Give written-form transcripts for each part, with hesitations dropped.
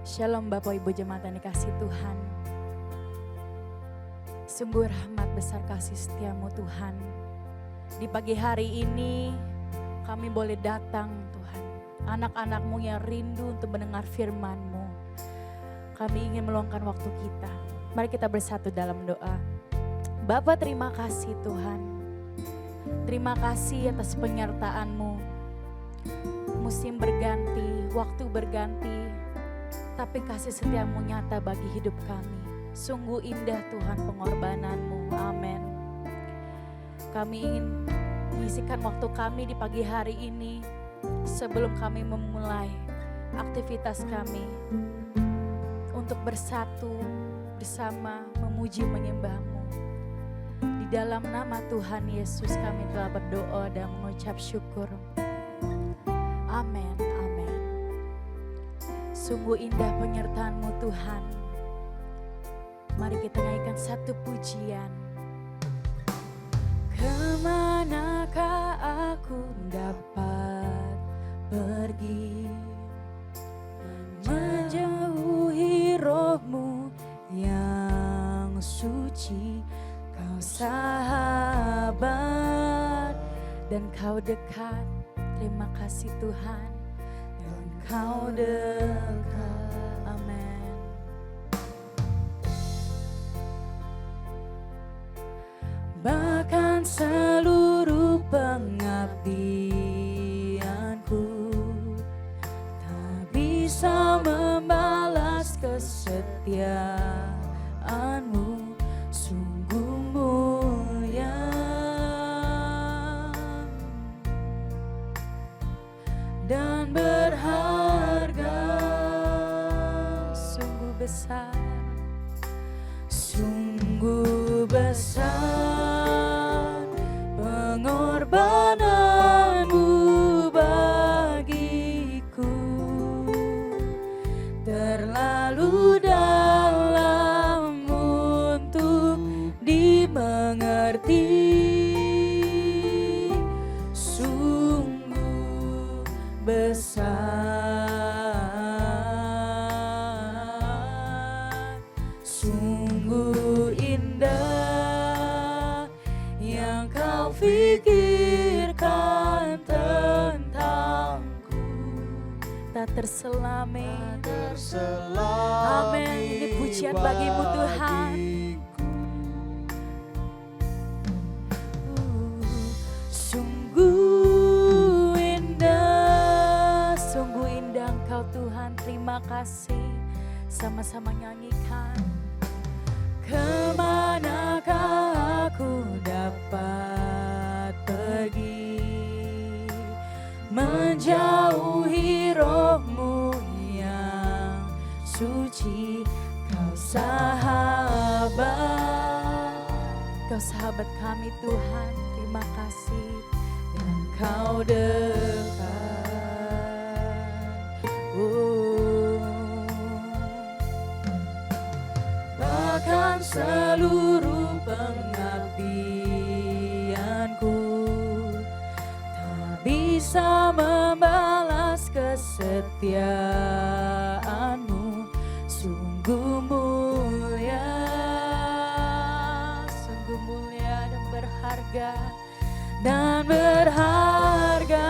Shalom Bapak Ibu Jemaat yang dikasih Tuhan. Sungguh rahmat besar kasih setiamu Tuhan. Di pagi hari ini kami boleh datang Tuhan. Anak-anak-Mu yang rindu untuk mendengar firman-Mu. Kami ingin meluangkan waktu kita. Mari kita bersatu dalam doa. Bapa, terima kasih Tuhan. Terima kasih atas penyertaan-Mu. Musim berganti, waktu berganti. Tapi kasih setiamu nyata bagi hidup kami. Sungguh indah Tuhan pengorbanan-Mu. Amin. Kami ingin mengisikan waktu kami di pagi hari ini sebelum kami memulai aktivitas kami untuk bersatu bersama memuji menyembah-Mu. Di dalam nama Tuhan Yesus kami telah berdoa dan mengucap syukur. Amin. Sungguh indah penyertaan-Mu Tuhan. Mari kita nyanyikan satu pujian. Kemanakah aku dapat pergi, menjauhi roh-Mu yang suci. Kau sahabat dan Kau dekat. Terima kasih Tuhan. Kau dekat, amin. Bahkan seluruh pengabdianku tak bisa membalas kesetiaan-Mu, sungguh mulia dan berharga, sungguh besar pengorbanan-Mu bagiku, terlalu dalam untuk dimengerti. Besar, sungguh indah yang Kau pikirkan tentangku. Tak terselami, amin. Ini pujian bagi-Mu Tuhan. Tuhan, terima kasih. Sama-sama nyanyikan. Kemanakah aku dapat pergi, menjauhi roh-Mu yang suci. Kau sahabat kami Tuhan. Terima kasih. Dan Kau dekat. Bahkan seluruh pengabdianku tak bisa membalas kesetiaan-Mu, sungguh mulia dan berharga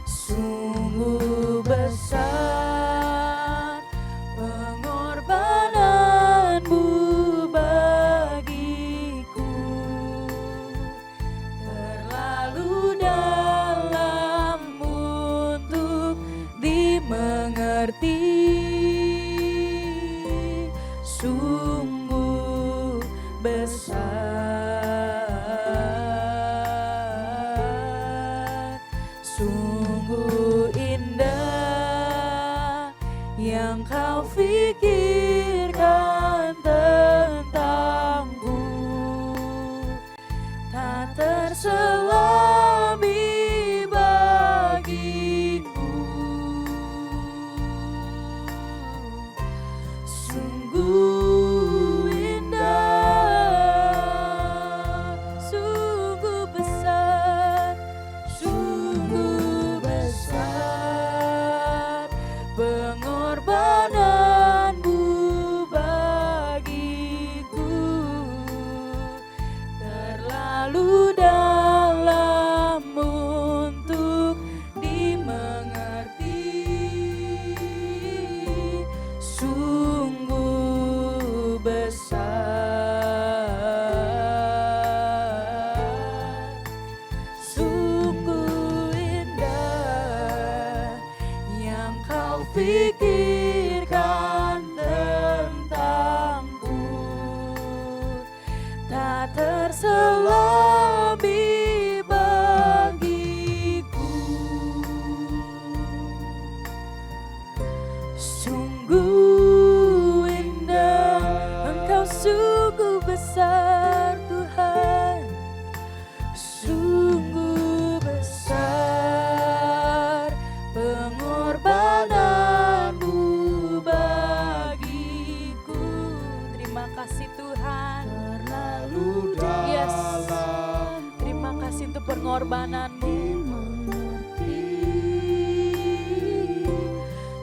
sungguh besar pengorbanan-Mu bagiku, terlalu dalam untuk dimengerti. Sungguh besar, sungguh indah yang Kau pikirkan tentangku, tak terselami bagiku. Sungguh indah, sungguh besar, sungguh besar. pengorbananmu.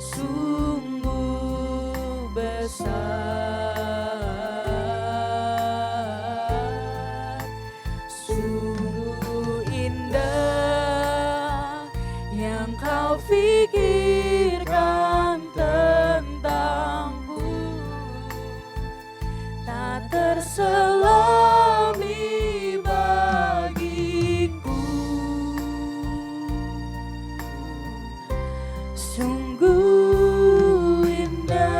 Sungguh besar, sungguh indah yang kau pikirkan tentangku, tak terselami bagiku. Sungguh indah,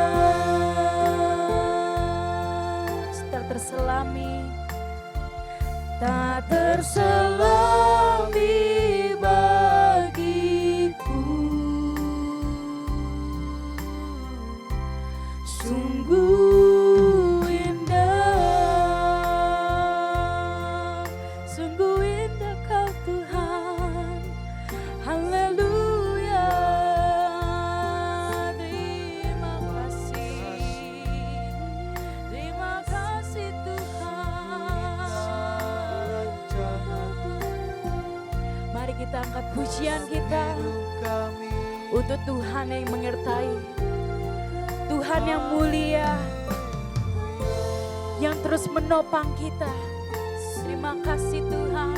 tak terselami, tak terselami bagiku. Sungguh indah, sungguh indah kau Tuhan. Haleluya, terima kasih Tuhan. Mari kita angkat pujian kita untuk Tuhan yang menyertai, Tuhan yang mulia, yang terus menopang kita. Terima kasih Tuhan.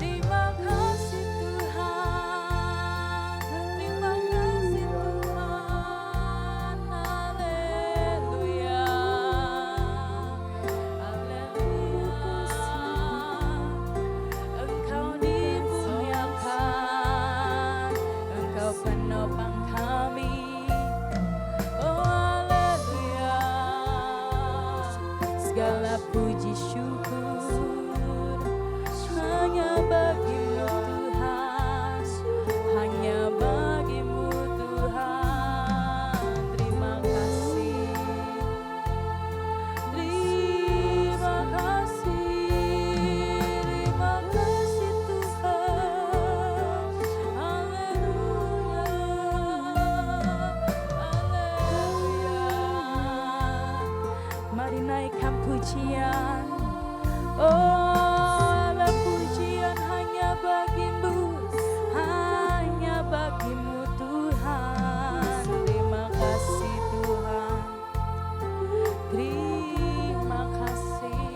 Terima kasih Tuhan. Terima kasih Tuhan. Haleluya. Haleluya. Engkau dimuliakan, Engkau penopang kami. Segala puji syukur hanya bagimu Tuhan, hanya bagimu Tuhan. Terima kasih, terima kasih, terima kasih Tuhan. Haleluya, haleluya. Mari naikkan pujian. Oh, Allah, pujian hanya bagimu, hanya bagimu Tuhan. Terima kasih Tuhan. Terima kasih.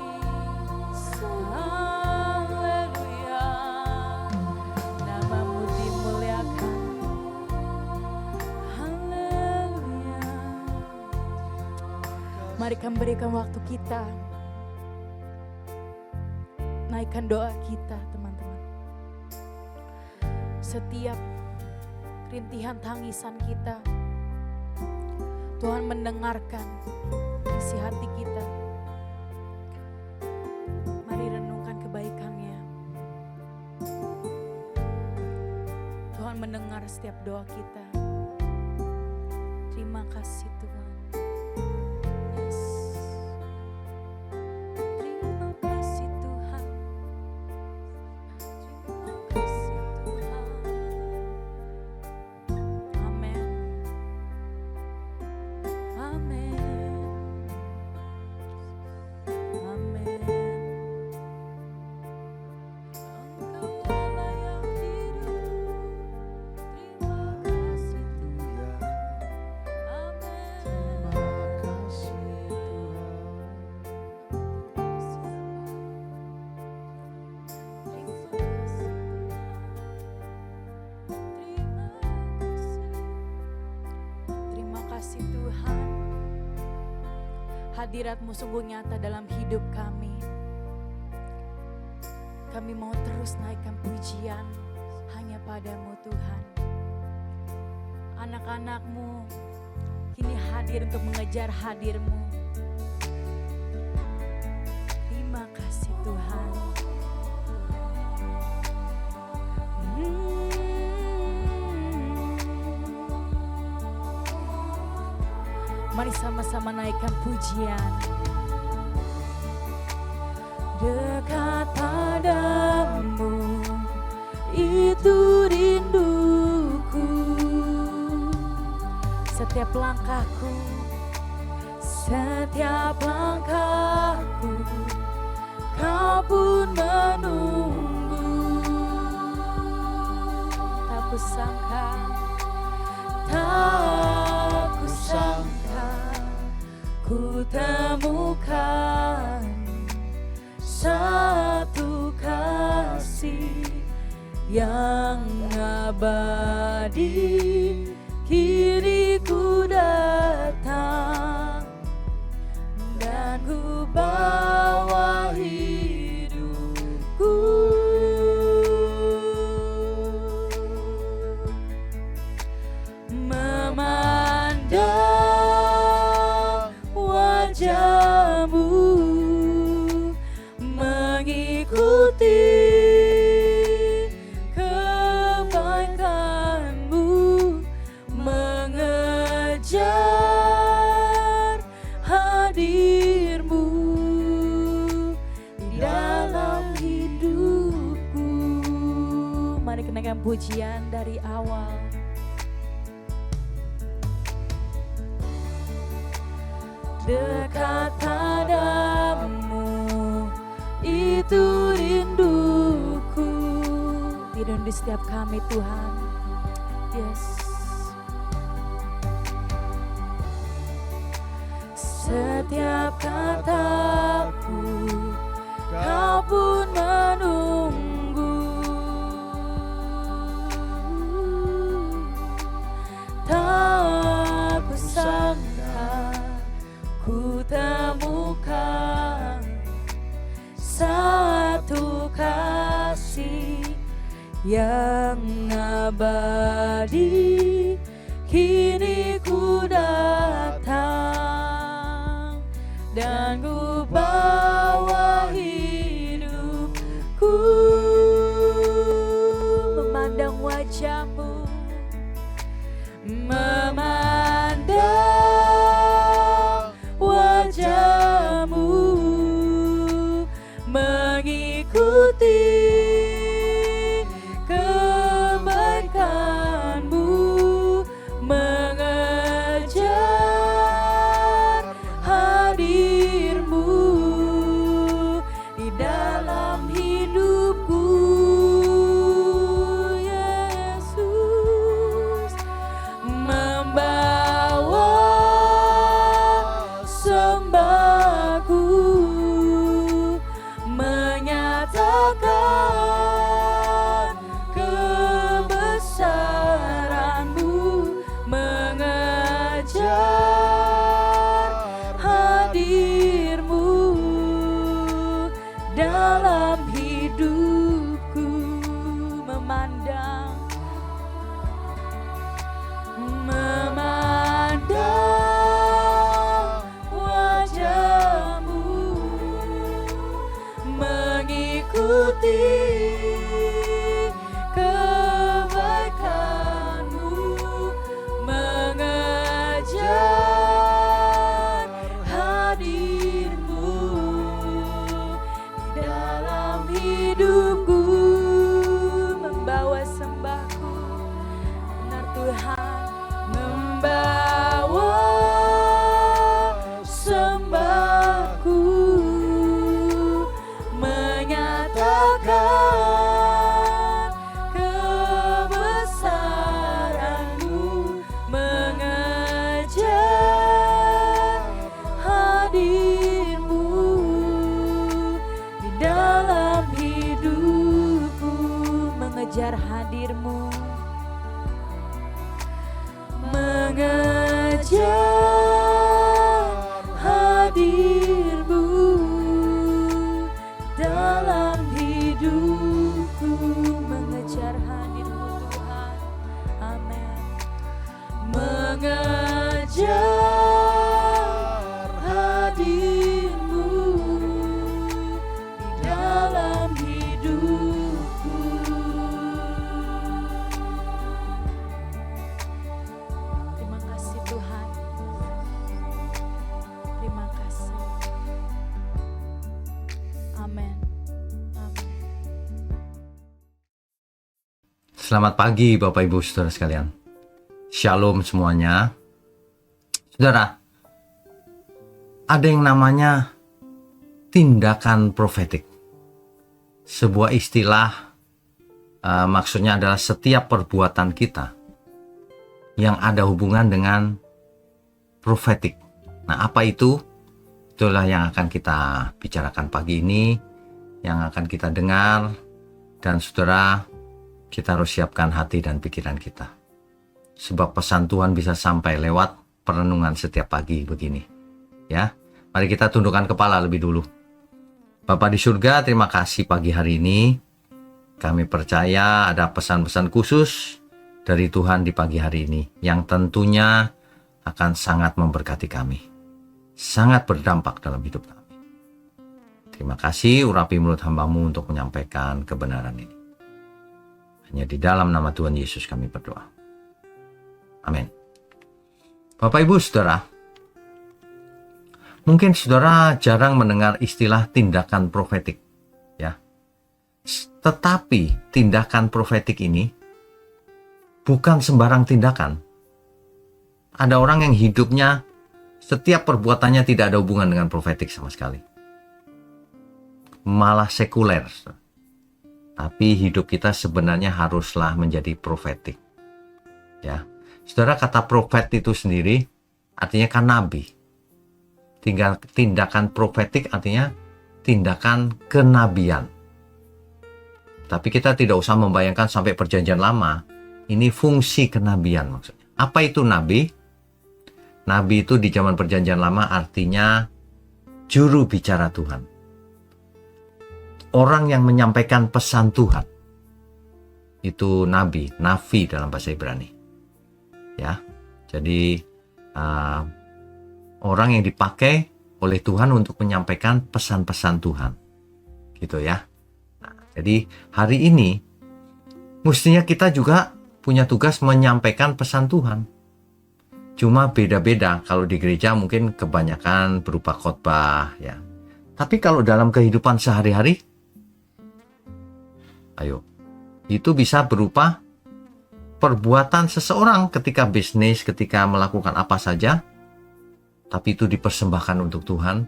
Haleluya. Namamu dimuliakan. Haleluya. Mari kami berikan waktu kita, naikkan doa kita teman-teman. Setiap rintihan tangisan kita, Tuhan mendengarkan isi hati kita. Mari renungkan kebaikannya. Tuhan mendengar setiap doa kita. Terima kasih Tuhan. kasih Tuhan. Hadirat-Mu sungguh nyata dalam hidup kami. Kami mau terus naikkan pujian hanya padamu Tuhan. Anak-anak-Mu kini hadir untuk mengejar hadir-Mu. Terima kasih Tuhan. Mari sama-sama naikkan pujian. Dekat padamu itu rinduku. Setiap langkahku Kau pun menuntun. kusangka, tak kusangka ku temukan satu kasih yang abadi. Kini ku datang dan ku bawa hidupku, memandang wajahmu, mengikuti kebaikanmu, mengejar hadirmu di dalam hidupku. Mari kenakan pujian dari awal. Dekat padamu itu rinduku, rindu di setiap kami Tuhan. Yes. Setiap kataku kau pun menunggu, tak kusangka ku temukan satu kasih yang abadi. Kini ku datang dan ku bawa hidupku, memandang wajahmu, memandang wajahmu, mengikuti kebaikanmu, mengejar hadirmu di dalam hidupku. Yesus, membawa sembahku, menyatakan kebesaranmu, mengejar hadirmu dalam hidupku, memandang wajahmu, mengikuti kebaikanmu, mengejar hadirmu di dalam hidupku, membawa sembahku, benar Tuhan, membawa sembahku, menyatakan kebesaranmu, mengejar hadirmu di dalam hidupku, mengejar hadirmu, mengejar hadirmu dalam hidupku, mengejar hadirmu Tuhan. Amin. Mengejar hadirmu di dalam hidupku. Terima kasih Tuhan. Terima kasih. Amin. Amin. Selamat pagi Bapak Ibu Saudara sekalian. Shalom semuanya. Saudara, ada yang namanya tindakan profetik. Sebuah istilah maksudnya adalah setiap perbuatan kita yang ada hubungan dengan profetik. Nah, apa itu? Itulah yang akan kita bicarakan pagi ini, yang akan kita dengar. Dan saudara, kita harus siapkan hati dan pikiran kita. Sebab pesan Tuhan bisa sampai lewat perenungan setiap pagi begini. Ya, mari kita tundukkan kepala lebih dulu. Bapa di surga, terima kasih pagi hari ini. Kami percaya ada pesan-pesan khusus dari Tuhan di pagi hari ini yang tentunya akan sangat memberkati kami, sangat berdampak dalam hidup kami. Terima kasih, urapi mulut hamba-Mu untuk menyampaikan kebenaran ini. Hanya di dalam nama Tuhan Yesus kami berdoa. Amin. Bapak Ibu Saudara, mungkin saudara jarang mendengar istilah tindakan profetik, ya. Tetapi tindakan profetik ini bukan sembarang tindakan. Ada orang yang hidupnya setiap perbuatannya tidak ada hubungan dengan profetik sama sekali. Malah sekuler. Tapi hidup kita sebenarnya haruslah menjadi profetik. Ya. Saudara, kata profet itu sendiri artinya kan nabi. Tindakan profetik artinya tindakan kenabian. Tapi kita tidak usah membayangkan sampai perjanjian lama. Ini fungsi kenabian maksudnya. Apa itu nabi? Nabi itu di zaman perjanjian lama artinya juru bicara Tuhan. Orang yang menyampaikan pesan Tuhan. Itu nabi, navi dalam bahasa Ibrani. Ya. Jadi orang yang dipakai oleh Tuhan untuk menyampaikan pesan-pesan Tuhan. Gitu ya. Nah, jadi hari ini mestinya kita juga punya tugas menyampaikan pesan Tuhan. Cuma beda-beda. Kalau di gereja mungkin kebanyakan berupa khotbah, ya. Tapi kalau dalam kehidupan sehari-hari, ayo, itu bisa berupa perbuatan seseorang ketika bisnis, ketika melakukan apa saja. Tapi itu dipersembahkan untuk Tuhan.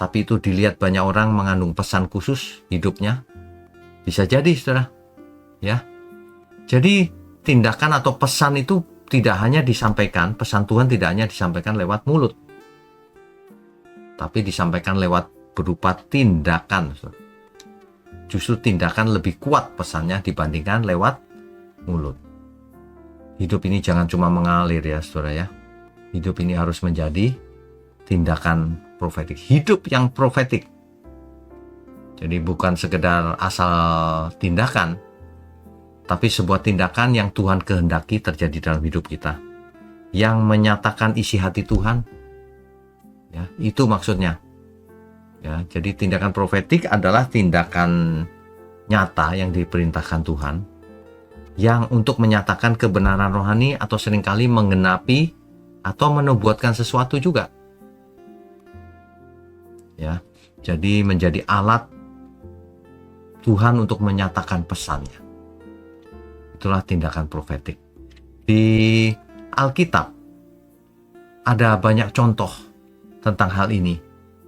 Tapi itu dilihat banyak orang mengandung pesan khusus hidupnya. Bisa jadi, saudara. Ya. Jadi tindakan atau pesan itu tidak hanya disampaikan, pesan Tuhan tidak hanya disampaikan lewat mulut, tapi disampaikan lewat berupa tindakan. Justru tindakan lebih kuat pesannya dibandingkan lewat mulut. Hidup ini jangan cuma mengalir ya saudara ya. Hidup ini harus menjadi tindakan profetik. Hidup yang profetik. Jadi bukan sekedar asal tindakan, tapi sebuah tindakan yang Tuhan kehendaki terjadi dalam hidup kita. Yang menyatakan isi hati Tuhan. Ya, itu maksudnya. Ya, jadi tindakan profetik adalah tindakan nyata yang diperintahkan Tuhan. Yang untuk menyatakan kebenaran rohani atau seringkali menggenapi atau menubuatkan sesuatu juga. Ya, jadi menjadi alat Tuhan untuk menyatakan pesannya. Itulah tindakan profetik. Di Alkitab ada banyak contoh tentang hal ini.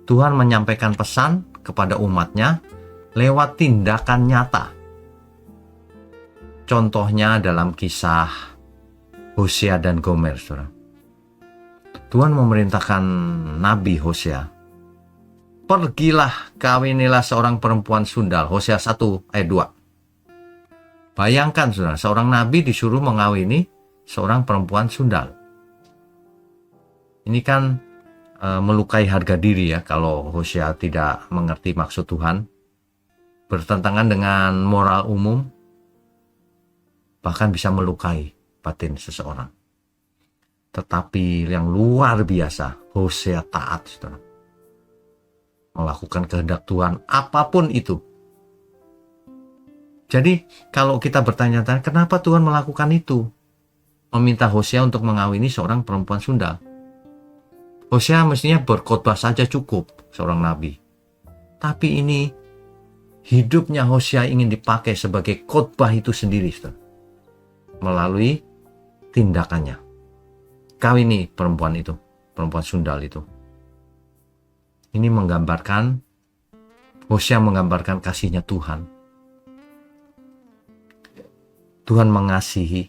Tuhan menyampaikan pesan kepada umatnya lewat tindakan nyata. Contohnya dalam kisah Hosea dan Gomer, saudara. Tuhan memerintahkan Nabi Hosea, pergilah kawinilah seorang perempuan sundal. Hosea 1 ayat 2. Bayangkan saudara, seorang nabi disuruh mengawini seorang perempuan sundal. Ini kan melukai harga diri ya kalau Hosea tidak mengerti maksud Tuhan. Bertentangan dengan moral umum. Bahkan bisa melukai batin seseorang. Tetapi yang luar biasa, Hosea taat saudara. Melakukan kehendak Tuhan apapun itu. Jadi kalau kita bertanya-tanya kenapa Tuhan melakukan itu? Meminta Hosea untuk mengawini seorang perempuan sundal. Hosea mestinya berkhotbah saja cukup seorang nabi. Tapi ini hidupnya Hosea ingin dipakai sebagai khotbah itu sendiri. Saudara. Melalui tindakannya. Kawini perempuan itu, perempuan sundal itu. Ini menggambarkan, Hosea menggambarkan kasihnya Tuhan. Tuhan mengasihi.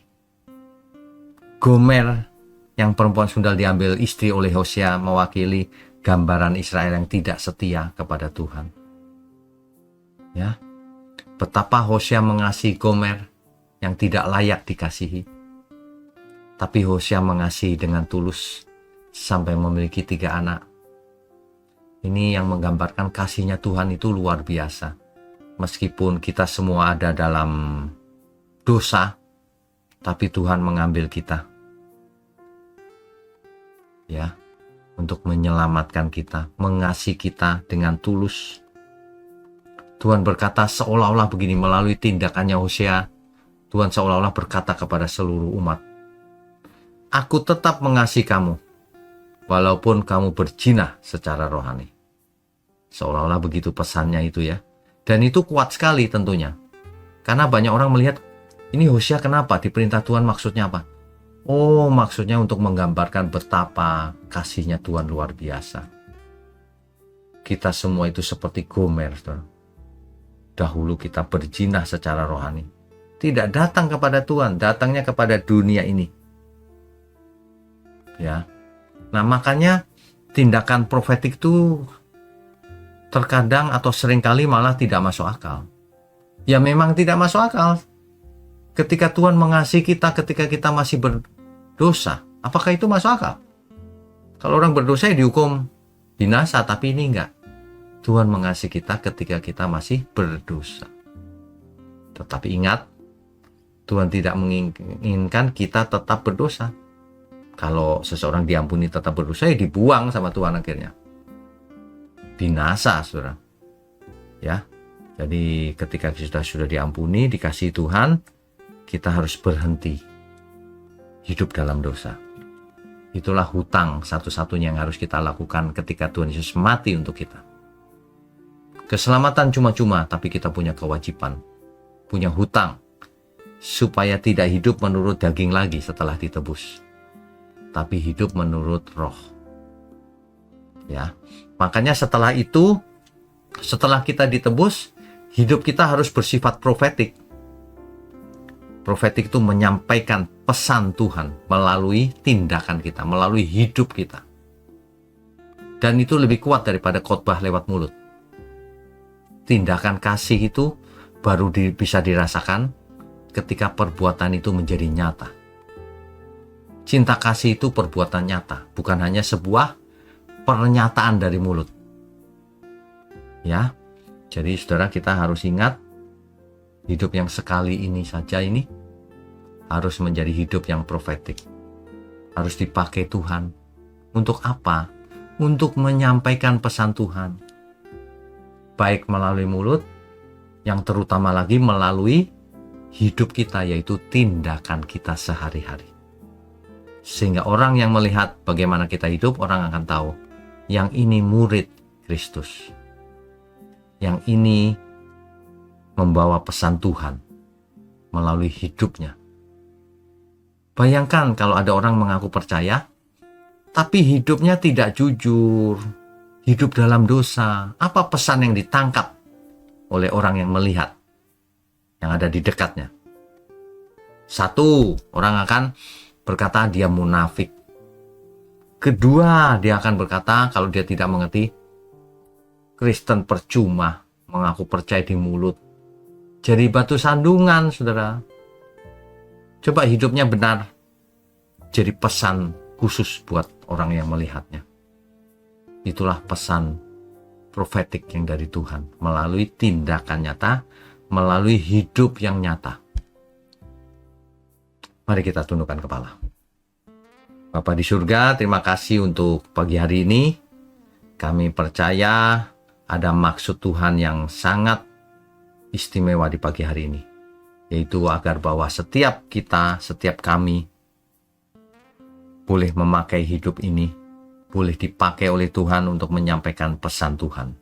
Gomer yang perempuan sundal diambil istri oleh Hosea mewakili gambaran Israel yang tidak setia kepada Tuhan. Ya, betapa Hosea mengasihi Gomer yang tidak layak dikasihi. Tapi Hosea mengasihi dengan tulus sampai memiliki 3 anak. Ini yang menggambarkan kasihnya Tuhan itu luar biasa. Meskipun kita semua ada dalam dosa, tapi Tuhan mengambil kita. Ya, untuk menyelamatkan kita, mengasihi kita dengan tulus. Tuhan berkata seolah-olah begini melalui tindakannya Hosea. Tuhan seolah-olah berkata kepada seluruh umat, aku tetap mengasihi kamu, walaupun kamu berjinah secara rohani. Seolah-olah begitu pesannya itu ya. Dan itu kuat sekali tentunya. Karena banyak orang melihat, ini Hosea kenapa? Diperintah Tuhan maksudnya apa? Oh, maksudnya untuk menggambarkan betapa kasihnya Tuhan luar biasa. Kita semua itu seperti Gomer, saudara. Dahulu kita berjinah secara rohani. Tidak datang kepada Tuhan, datangnya kepada dunia ini. Ya, nah makanya tindakan profetik itu terkadang atau seringkali malah tidak masuk akal. Ya memang tidak masuk akal. Ketika Tuhan mengasihi kita ketika kita masih berdosa, apakah itu masuk akal? Kalau orang berdosa ya dihukum binasa, tapi ini enggak. Tuhan mengasihi kita ketika kita masih berdosa. Tetapi ingat, Tuhan tidak menginginkan kita tetap berdosa. Kalau seseorang diampuni tetap berdosa, ya dibuang sama Tuhan akhirnya. Binasa, saudara. Ya, jadi ketika kita sudah diampuni, dikasihi Tuhan, kita harus berhenti hidup dalam dosa. Itulah hutang satu-satunya yang harus kita lakukan ketika Tuhan Yesus mati untuk kita. Keselamatan cuma-cuma, tapi kita punya kewajiban, punya hutang, supaya tidak hidup menurut daging lagi setelah ditebus, tapi hidup menurut roh. Ya, makanya setelah itu, setelah kita ditebus, hidup kita harus bersifat profetik. Profetik itu menyampaikan pesan Tuhan melalui tindakan kita, melalui hidup kita. Dan itu lebih kuat daripada khotbah lewat mulut. Tindakan kasih itu baru bisa dirasakan ketika perbuatan itu menjadi nyata. Cinta kasih itu perbuatan nyata, bukan hanya sebuah pernyataan dari mulut. Ya, jadi saudara, kita harus ingat, hidup yang sekali ini saja ini harus menjadi hidup yang profetik. Harus dipakai Tuhan. Untuk apa? Untuk menyampaikan pesan Tuhan. Baik melalui mulut, yang terutama lagi melalui hidup kita, yaitu tindakan kita sehari-hari. Sehingga orang yang melihat bagaimana kita hidup, orang akan tahu, yang ini murid Kristus. Yang ini membawa pesan Tuhan melalui hidupnya. Bayangkan kalau ada orang mengaku percaya, tapi hidupnya tidak jujur, hidup dalam dosa. Apa pesan yang ditangkap oleh orang yang melihat, yang ada di dekatnya? Satu, orang akan berkata dia munafik. Kedua, dia akan berkata kalau dia tidak mengerti, Kristen percuma, mengaku percaya di mulut. Jadi batu sandungan, saudara. Coba hidupnya benar. Jadi pesan khusus buat orang yang melihatnya. Itulah pesan profetik yang dari Tuhan. Melalui tindakan nyata, melalui hidup yang nyata. Mari kita tundukkan kepala. Bapa di surga, terima kasih untuk pagi hari ini. Kami percaya ada maksud Tuhan yang sangat istimewa di pagi hari ini. Yaitu agar bahwa setiap kita, setiap kami boleh memakai hidup ini, boleh dipakai oleh Tuhan untuk menyampaikan pesan Tuhan.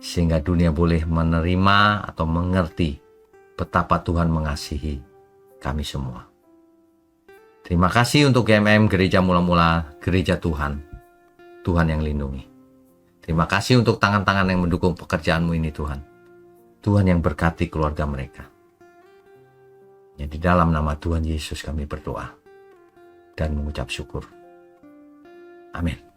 Sehingga dunia boleh menerima atau mengerti betapa Tuhan mengasihi kami semua. Terima kasih untuk GMM Gereja Mula-Mula, Gereja Tuhan, Tuhan yang lindungi. Terima kasih untuk tangan-tangan yang mendukung pekerjaanmu ini Tuhan. Tuhan yang berkati keluarga mereka. Ya, di dalam nama Tuhan Yesus kami berdoa dan mengucap syukur. Amin.